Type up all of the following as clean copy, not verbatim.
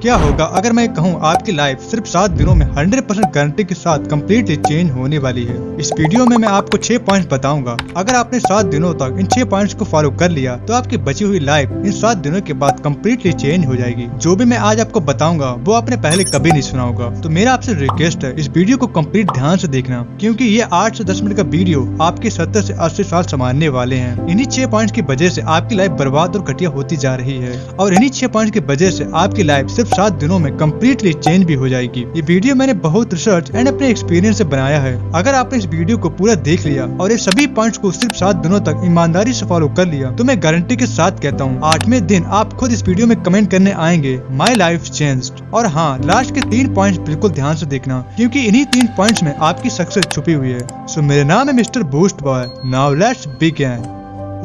क्या होगा अगर मैं कहूँ आपकी लाइफ सिर्फ 7 दिनों में 100% गारंटी के साथ कम्प्लीटली चेंज होने वाली है। इस वीडियो में मैं आपको 6 पॉइंट्स बताऊंगा। अगर आपने 7 दिनों तक इन 6 पॉइंट्स को फॉलो कर लिया तो आपकी बची हुई लाइफ इन 7 दिनों के बाद कम्प्लीटली चेंज हो जाएगी। जो भी मैं आज आपको बताऊंगा वो आपने पहले कभी नहीं सुना होगा। तो मेरा आपसे रिक्वेस्ट है इस वीडियो को कम्प्लीट ध्यान से देखना, क्योंकि ये 8 से 10 मिनट का वीडियो आपके 70 से 80 साल संभालने वाले हैं। इन्हीं 6 पॉइंट्स की वजह से आपकी लाइफ बर्बाद और घटिया होती जा रही है, और इन्हीं 6 पॉइंट्स की वजह से आपकी लाइफ सिर्फ 7 दिनों में कम्प्लीटली चेंज भी हो जाएगी। ये वीडियो मैंने बहुत रिसर्च एंड अपने एक्सपीरियंस से बनाया है। अगर आपने इस वीडियो को पूरा देख लिया और ये सभी पॉइंट्स को सिर्फ 7 दिनों तक ईमानदारी से फॉलो कर लिया तो मैं गारंटी के साथ कहता हूँ 8वें दिन आप खुद इस वीडियो में कमेंट करने आएंगे माई लाइफ चेंज्ड। और हाँ, लास्ट के 3 पॉइंट्स बिल्कुल ध्यान से देखना, क्योंकि इन्हीं 3 पॉइंट्स में आपकी सक्सेस छुपी हुई है। सो मेरा नाम है mister boost boy. Now let's begin.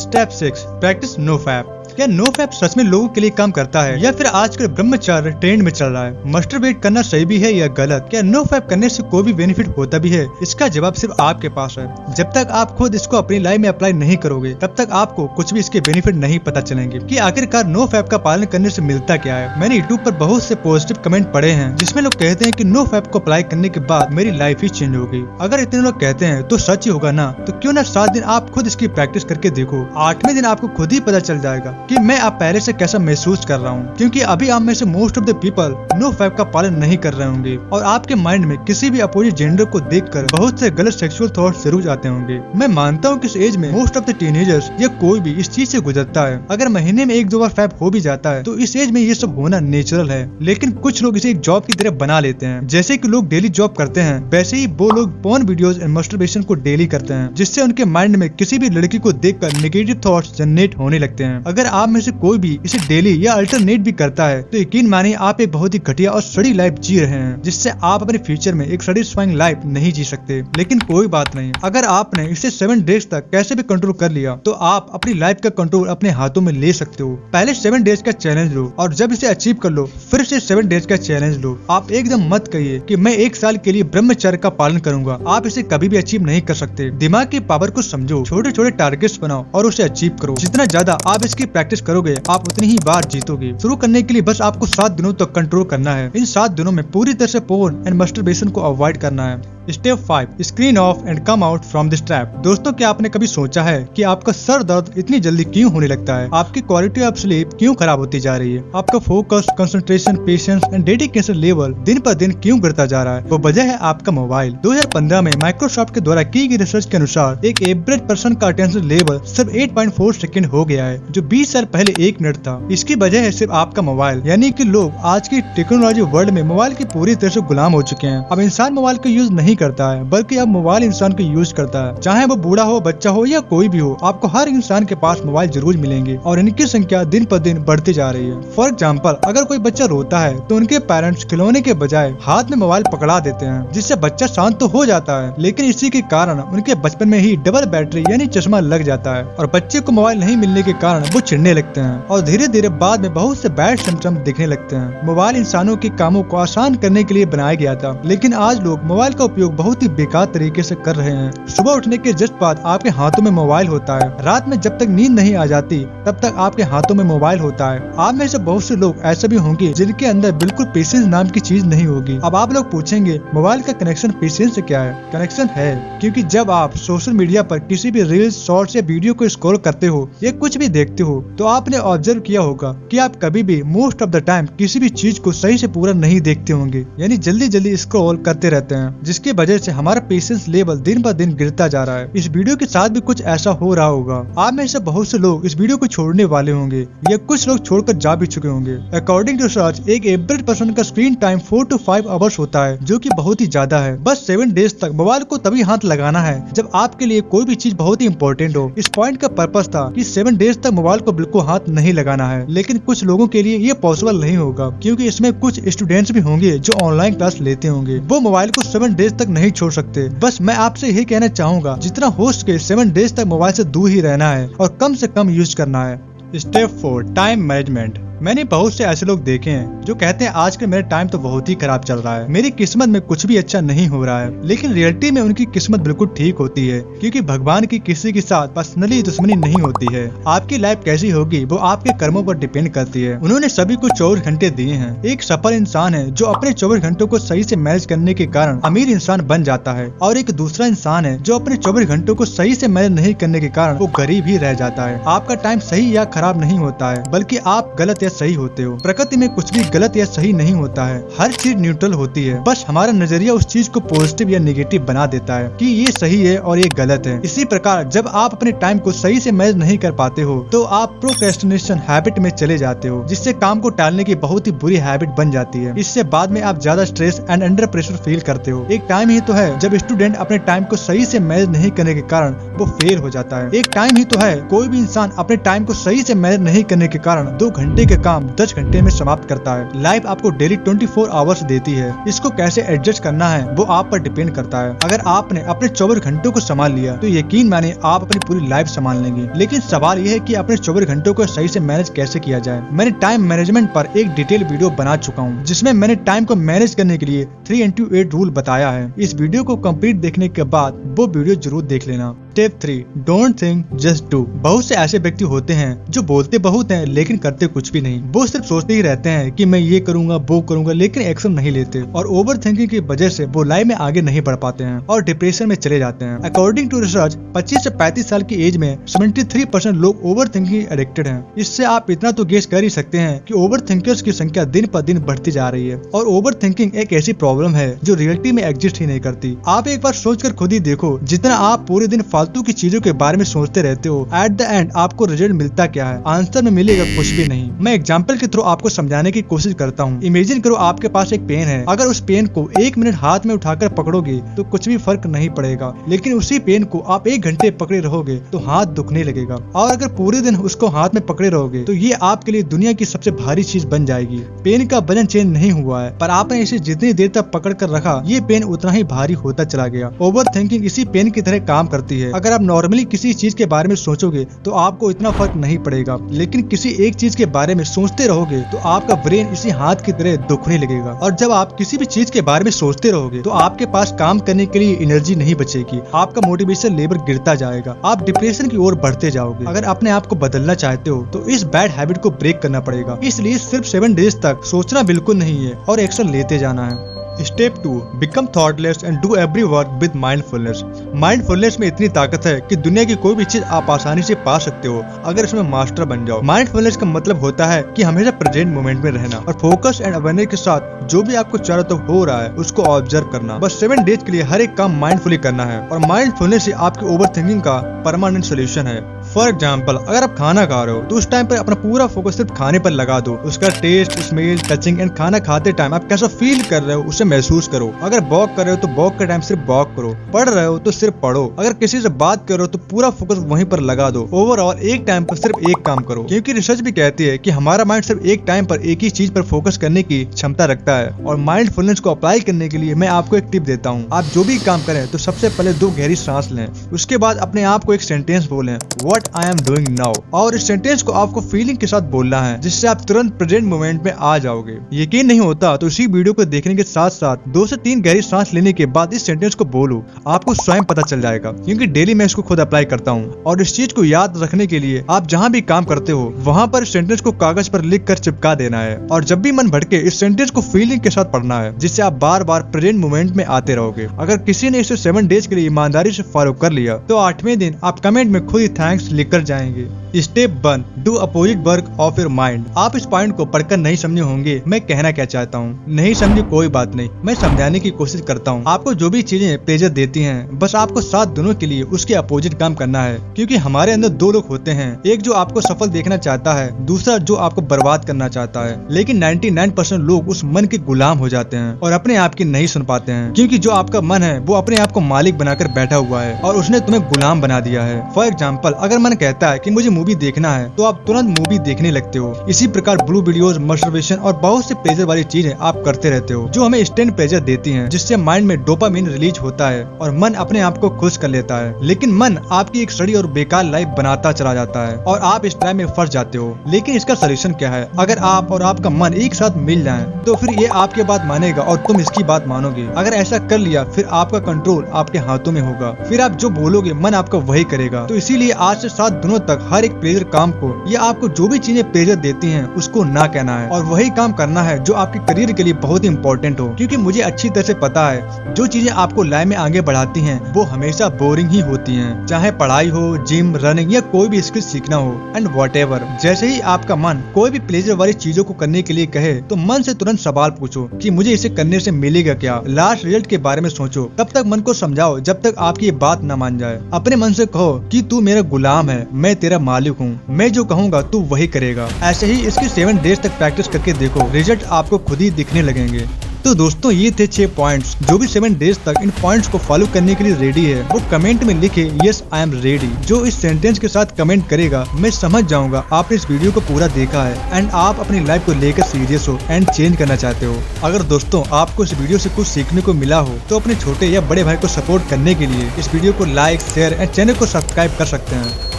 Step 6, practice no fap. क्या नो फैप सच में लोगों के लिए काम करता है, या फिर आजकल ब्रह्मचार्य ट्रेंड में चल रहा है? मस्टरबेट करना सही भी है या गलत? क्या नो फैप करने से कोई भी बेनिफिट होता भी है? इसका जवाब सिर्फ आपके पास है। जब तक आप खुद इसको अपनी लाइफ में अप्लाई नहीं करोगे तब तक आपको कुछ भी इसके बेनिफिट नहीं पता चलेंगे कि आखिरकार नो फैप का पालन करने से मिलता क्या है। मैंने यूट्यूब पर बहुत से पॉजिटिव कमेंट पढ़े हैं जिसमें लोग कहते हैं कि नो फैप को अप्लाई करने के बाद मेरी लाइफ ही चेंज हो गई। अगर इतने लोग कहते हैं तो सच ही होगा ना। तो क्यों ना 7 दिन आप खुद इसकी प्रैक्टिस करके देखो। 8वें दिन आपको खुद ही पता चल जाएगा कि मैं आप पहले से कैसा महसूस कर रहा हूँ, क्योंकि अभी आप में से most of the people know fap का पालन नहीं कर रहे होंगे और आपके माइंड में किसी भी अपोजिट जेंडर को देखकर बहुत से गलत सेक्सुअल थॉट्स जरूर आते होंगे। मैं मानता हूँ कि इस एज में मोस्ट ऑफ द टीनेजर्स या कोई भी इस चीज से गुजरता है। अगर महीने में 1-2 बार फैप हो भी जाता है तो इस एज में ये सब होना नेचुरल है। लेकिन कुछ लोग इसे एक जॉब की तरह बना लेते हैं। जैसे कि लोग डेली जॉब करते हैं, वैसे ही वो लोग पोर्न वीडियोस एंड मस्टरबेशन को डेली करते हैं, जिससे उनके माइंड में किसी भी लड़की को देखकर नेगेटिव थॉट्स जनरेट होने लगते हैं। अगर आप में से कोई भी इसे डेली या अल्टरनेट भी करता है तो यकीन मानिए आप एक बहुत ही घटिया और सड़ी लाइफ जी रहे हैं, जिससे आप अपने फ्यूचर में एक सेटिस्फाइंग लाइफ नहीं जी सकते। लेकिन कोई बात नहीं, अगर आपने इसे 7 डेज तक कैसे भी कंट्रोल कर लिया तो आप अपनी लाइफ का कंट्रोल अपने हाथों में ले सकते हो। पहले 7 डेज का चैलेंज लो, और जब इसे अचीव कर लो फिर से 7 डेज का चैलेंज लो। आप एकदम मत कहिए कि मैं 1 साल के लिए ब्रह्मचर्य का पालन करूंगा। आप इसे कभी भी अचीव नहीं कर सकते। दिमाग की पावर को समझो, छोटे छोटे टारगेट्स बनाओ और उसे अचीव करो। जितना ज्यादा आप इसकी प्रैक्टिस करोगे आप उतनी ही बार जीतोगे। शुरू करने के लिए बस आपको 7 दिनों तक कंट्रोल करना है। इन 7 दिनों में पूरी तरह से पोर्न एंड मस्टरबेशन को अवॉइड करना है। Step 5, screen of and come out from this trap. दोस्तों, क्या आपने कभी सोचा है कि आपका सर दर्द इतनी जल्दी क्यों होने लगता है? आपकी क्वालिटी ऑफ स्लीप क्यों खराब होती जा रही है? आपका focus, concentration, patience and dedication level दिन पर दिन क्यों गिरता जा रहा है? वो वजह है आपका मोबाइल। 2015 में माइक्रोसॉफ्ट के द्वारा की गई रिसर्च के अनुसार एक एवरेज पर्सन का अटेंशन लेवल सिर्फ 8.4 सेकंड हो गया है, जो 20 साल पहले 1 मिनट था। इसकी वजह है सिर्फ आपका मोबाइल। यानी कि लोग आज की टेक्नोलॉजी वर्ल्ड में मोबाइल की पूरी तरह से गुलाम हो चुके हैं। अब इंसान मोबाइल का यूज नहीं करता है, बल्कि अब मोबाइल इंसान को यूज करता है। चाहे वो बूढ़ा हो, बच्चा हो या कोई भी हो, आपको हर इंसान के पास मोबाइल जरूर मिलेंगे, और इनकी संख्या दिन पर दिन बढ़ती जा रही है। फॉर एग्जाम्पल, अगर कोई बच्चा रोता है तो उनके पेरेंट्स खिलौने के बजाय हाथ में मोबाइल पकड़ा देते हैं, जिससे बच्चा शांत तो हो जाता है, लेकिन इसी के कारण उनके बचपन में ही डबल बैटरी यानी चश्मा लग जाता है, और बच्चे को मोबाइल नहीं मिलने के कारण वो चिढ़ने लगते हैं, और धीरे धीरे बाद में बहुत से बैड सिम्टम दिखने लगते हैं। मोबाइल इंसानों के कामों को आसान करने के लिए बनाया गया था, लेकिन आज लोग मोबाइल का उपयोग बहुत ही बेकार तरीके से कर रहे हैं। सुबह उठने के जस्ट बाद आपके हाथों में मोबाइल होता है। रात में जब तक नींद नहीं आ जाती तब तक आपके हाथों में मोबाइल होता है। आप में से बहुत से लोग ऐसे भी होंगे जिनके अंदर बिल्कुल पेशेंस नाम की चीज नहीं होगी। अब आप लोग पूछेंगे मोबाइल का कनेक्शन पेशेंस से क्या है? कनेक्शन है, क्योंकि जब आप सोशल मीडिया पर किसी भी रील्स, शॉर्ट्स या वीडियो को स्क्रॉल करते हो या कुछ भी देखते हो तो आपने ऑब्जर्व किया होगा कि आप कभी भी मोस्ट ऑफ द टाइम किसी भी चीज को सही से पूरा नहीं देखते होंगे, यानी जल्दी जल्दी स्क्रॉल करते रहते हैं, जिसकी वजह से हमारा पेशेंस लेवल दिन पर दिन गिरता जा रहा है। इस वीडियो के साथ भी कुछ ऐसा हो रहा होगा। आप में से बहुत से लोग इस वीडियो को छोड़ने वाले होंगे या कुछ लोग छोड़कर जा भी चुके होंगे। अकॉर्डिंग टू रिसर्च, एक एवरेज पर्सन का स्क्रीन टाइम 4 to 5 आवर्स होता है, जो कि बहुत ही ज्यादा है। बस 7 डेज तक मोबाइल को तभी हाथ लगाना है जब आपके लिए कोई भी चीज बहुत ही इंपॉर्टेंट हो। इस पॉइंट का पर्पस था कि 7 डेज तक मोबाइल को बिल्कुल हाथ नहीं लगाना है, लेकिन कुछ लोगों के लिए ये पॉसिबल नहीं होगा, क्योंकि इसमें कुछ स्टूडेंट्स भी होंगे जो ऑनलाइन क्लास लेते होंगे। वो मोबाइल को 7 डेज तक नहीं छोड़ सकते। बस मैं आपसे यही कहना चाहूंगा, जितना हो सके 7 डेज तक मोबाइल से दूर ही रहना है और कम से कम यूज करना है। Step 4, time management. मैंने बहुत से ऐसे लोग देखे हैं जो कहते हैं आजकल मेरा टाइम तो बहुत ही खराब चल रहा है, मेरी किस्मत में कुछ भी अच्छा नहीं हो रहा है। लेकिन रियलिटी में उनकी किस्मत बिल्कुल ठीक होती है, क्योंकि भगवान की किसी के साथ पर्सनली दुश्मनी नहीं होती है। आपकी लाइफ कैसी होगी वो आपके कर्मों पर डिपेंड करती है। उन्होंने सभी को 24 घंटे दिए हैं। एक सफल इंसान है जो अपने 24 घंटों को सही से मैनेज करने के कारण अमीर इंसान बन जाता है, और एक दूसरा इंसान है जो अपने 24 घंटों को सही से मैनेज नहीं करने के कारण वो गरीब ही रह जाता है। आपका टाइम सही या खराब नहीं होता है, बल्कि आप गलत या सही होते हो। प्रकृति में कुछ भी गलत या सही नहीं होता है, हर चीज न्यूट्रल होती है। बस हमारा नजरिया उस चीज को पॉजिटिव या नेगेटिव बना देता है कि ये सही है और ये गलत है। इसी प्रकार जब आप अपने टाइम को सही से मैनेज नहीं कर पाते हो तो आप प्रोक्रेस्टिनेशन हैबिट में चले जाते हो, जिससे काम को टालने की बहुत ही बुरी हैबिट बन जाती है। इससे बाद में आप ज्यादा stress and under pressure feel करते हो। एक टाइम ही तो है जब स्टूडेंट अपने टाइम को सही से मैनेज नहीं करने के कारण वो फेल हो जाता है। एक टाइम ही तो है कोई भी इंसान अपने टाइम को सही से मैनेज नहीं करने के कारण 2 घंटे के काम 10 घंटे में समाप्त करता है। लाइफ आपको डेली 24 आवर्स देती है, इसको कैसे एडजस्ट करना है वो आप पर डिपेंड करता है। अगर आपने अपने 24 घंटों को संभाल लिया तो यकीन माने आप अपनी पूरी लाइफ संभाल लेंगे। लेकिन सवाल यह है कि अपने 24 घंटों को सही से मैनेज कैसे किया जाए। मैंने टाइम मैनेजमेंट पर एक डिटेल वीडियो बना चुका हूँ, जिसमें मैंने टाइम को मैनेज करने के लिए 3x8 रूल बताया है। इस वीडियो को कंप्लीट देखने के बाद वो वीडियो जरूर देख लेना। Step 3, don't think just do. बहुत से ऐसे व्यक्ति होते हैं जो बोलते बहुत हैं लेकिन करते कुछ भी नहीं। वो सिर्फ सोचते ही रहते हैं कि मैं ये करूंगा वो करूंगा, लेकिन एक्शन नहीं लेते, और ओवर थिंकिंग की वजह से वो लाइफ में आगे नहीं बढ़ पाते हैं और डिप्रेशन में चले जाते हैं। अकॉर्डिंग टू रिसर्च 25 से 35 साल की एज में 73% लोग ओवर थिंकिंग एडिक्टेड हैं। इससे आप इतना तो गेस कर ही सकते हैं कि ओवर थिंकर्स की संख्या दिन पर दिन बढ़ती जा रही है। और ओवर थिंकिंग एक ऐसी प्रॉब्लम है जो रियलिटी में एग्जिस्ट ही नहीं करती। आप एक बार सोचकर खुद ही देखो, जितना आप पूरे दिन फालतू की चीजों के बारे में सोचते रहते हो, एट द एंड आपको रिजल्ट मिलता क्या है? आंसर में मिलेगा कुछ भी नहीं। मैं एग्जांपल के थ्रू आपको समझाने की कोशिश करता हूँ। इमेजिन करो आपके पास एक पेन है। अगर उस पेन को 1 मिनट हाथ में उठाकर पकड़ोगे तो कुछ भी फर्क नहीं पड़ेगा, लेकिन उसी पेन को आप 1 घंटे पकड़े रहोगे तो हाथ दुखने लगेगा। और अगर पूरे दिन उसको हाथ में पकड़े रहोगे तो ये आपके लिए दुनिया की सबसे भारी चीज बन जाएगी। पेन का वजन चेंज नहीं हुआ है, पर आपने इसे जितनी देर तक पकड़ कर रखा ये पेन उतना ही भारी होता चला गया। ओवर थिंकिंग इसी पेन की तरह काम करती है। अगर आप नॉर्मली किसी चीज के बारे में सोचोगे तो आपको इतना फर्क नहीं पड़ेगा, लेकिन किसी एक चीज के बारे में सोचते रहोगे तो आपका ब्रेन इसी हाथ की तरह दुखने लगेगा। और जब आप किसी भी चीज के बारे में सोचते रहोगे तो आपके पास काम करने के लिए एनर्जी नहीं बचेगी, आपका मोटिवेशन लेवल गिरता जाएगा, आप डिप्रेशन की ओर बढ़ते जाओगे। अगर अपने आप को बदलना चाहते हो तो इस बैड हैबिट को ब्रेक करना पड़ेगा। इसलिए सिर्फ 7 डेज तक सोचना बिल्कुल नहीं है और एक्शन लेते जाना है। Step 2, become thoughtless and do every work with mindfulness. Mindfulness में इतनी ताकत है कि दुनिया की कोई भी चीज आप आसानी से पा सकते हो अगर इसमें मास्टर बन जाओ। माइंडफुलनेस का मतलब होता है कि हमेशा प्रेजेंट मोमेंट में रहना और फोकस एंड अवेयरनेस के साथ जो भी आपको चारों तरफ हो रहा है उसको ऑब्जर्व करना। बस 7 डेज के लिए हर एक काम माइंडफुली करना है, और माइंडफुलनेस ही आपकी ओवर थिंकिंग का परमानेंट सोल्यूशन है। फॉर एग्जाम्पल, अगर आप खाना खा रहे हो तो उस टाइम पर अपना पूरा फोकस सिर्फ खाने पर लगा दो। उसका टेस्ट, स्मेल, टचिंग एंड खाना खाते टाइम आप कैसा फील कर रहे हो उसे महसूस करो। अगर वॉक कर रहे हो तो वॉक के टाइम सिर्फ वॉक करो, पढ़ रहे हो तो सिर्फ पढ़ो, अगर किसी से बात कर रहे हो तो पूरा फोकस वहीं पर लगा दो। ओवरऑल एक टाइम पर सिर्फ एक काम करो, क्योंकि रिसर्च भी कहती है कि हमारा माइंड सिर्फ एक टाइम पर एक ही चीज पर फोकस करने की क्षमता रखता है। और माइंडफुलनेस को अप्लाई करने के लिए मैं आपको एक टिप देता हूँ। आप जो भी काम करें तो सबसे पहले 2 गहरी सांस लें, उसके बाद अपने आप को एक सेंटेंस बोलें, what I am doing now, और इस सेंटेंस को आपको फीलिंग के साथ बोलना है, जिससे आप तुरंत प्रेजेंट मोमेंट में आ जाओगे। यकीन नहीं होता तो इसी वीडियो को देखने के साथ साथ 2 से 3 गहरी सांस लेने के बाद इस सेंटेंस को बोलो, आपको स्वयं पता चल जाएगा। क्योंकि डेली मैं इसको खुद अप्लाई करता हूँ। और इस चीज को याद रखने के लिए आप जहाँ भी काम करते हो वहाँ पर इस सेंटेंस को कागज पर लिख कर चिपका देना है, और जब भी मन भटके इस सेंटेंस को फीलिंग के साथ पढ़ना है, जिससे आप बार बार प्रेजेंट मोमेंट में आते रहोगे। अगर किसी ने इसे 7 डेज के लिए ईमानदारी से फॉलो कर लिया तो 8वें दिन आप कमेंट में खुद ही थैंक्स लिख कर जाएंगे। Step 1, do opposite work of your mind. आप इस पॉइंट को पढ़कर नहीं समझे होंगे मैं कहना क्या चाहता हूँ। नहीं समझे कोई बात नहीं, मैं समझाने की कोशिश करता हूँ। आपको जो भी चीजें प्लेजर देती हैं, बस आपको साथ दोनों के लिए उसके अपोजिट काम करना है। क्योंकि हमारे अंदर 2 लोग होते हैं, एक जो आपको सफल देखना चाहता है, दूसरा जो आपको बर्बाद करना चाहता है। लेकिन 99% लोग उस मन के गुलाम हो जाते हैं और अपने आप की नहीं सुन पाते हैं। क्योंकि जो आपका मन है वो अपने आप को मालिक बनाकर बैठा हुआ है और उसने तुम्हें गुलाम बना दिया है। फॉर एग्जाम्पल, अगर मन कहता है कि मुझे मूवी देखना है तो आप तुरंत मूवी देखने लगते हो। इसी प्रकार ब्लू वीडियोस, मस्टरबेशन और बहुत से प्लेजर वाली चीजें आप करते रहते हो जो हमें इंस्टेंट प्लेजर देती हैं, जिससे माइंड में डोपामिन रिलीज होता है और मन अपने आप को खुश कर लेता है। लेकिन मन आपकी एक सड़ी और बेकार लाइफ बनाता चला जाता है और आप इस ट्रैप में फंस जाते हो। लेकिन इसका सलूशन क्या है? अगर आप और आपका मन एक साथ मिल जाएं, तो फिर ये आपकी बात मानेगा और तुम इसकी बात मानोगे। अगर ऐसा कर लिया फिर आपका कंट्रोल आपके हाथों में होगा। फिर आप जो बोलोगे मन आपका वही करेगा। तो इसीलिए आज से 7 दिनों तक हर एक प्लेजर काम को या आपको जो भी चीजें प्लेजर देती हैं उसको ना कहना है और वही काम करना है जो आपके करियर के लिए बहुत ही इंपॉर्टेंट हो। क्योंकि मुझे अच्छी तरह से पता है जो चीजें आपको लाइफ में आगे बढ़ाती हैं वो हमेशा बोरिंग ही होती हैं, चाहे पढ़ाई हो, जिम, रनिंग या कोई भी स्किल सीखना हो एंड व्हाटएवर। जैसे ही आपका मन कोई भी प्लेजर वाली चीजों को करने के लिए कहे तो मन से तुरंत सवाल पूछो कि मुझे इसे करने से मिलेगा क्या। लास्ट रिजल्ट के बारे में सोचो, तब तक मन को समझाओ जब तक आपकी ये बात न मान जाए। अपने मन से कहो कि तू मेरा गुलाम है, मैं तेरा मालिक हूँ, मैं जो कहूँगा तू वही करेगा। ऐसे ही इसकी 7 डेज तक प्रैक्टिस करके देखो, रिजल्ट आपको खुद ही दिखने लगेंगे। तो दोस्तों ये थे 6 पॉइंट्स। जो भी 7 डेज तक इन पॉइंट्स को फॉलो करने के लिए रेडी है वो कमेंट में लिखे यस आई एम रेडी। जो इस सेंटेंस के साथ कमेंट करेगा मैं समझ जाऊंगा आपने इस वीडियो को पूरा देखा है एंड आप अपनी लाइफ को लेकर सीरियस हो एंड चेंज करना चाहते हो। अगर दोस्तों आपको इस वीडियो से कुछ सीखने को मिला हो तो अपने छोटे या बड़े भाई को सपोर्ट करने के लिए इस वीडियो को लाइक, शेयर एंड चैनल को सब्सक्राइब कर सकते हैं।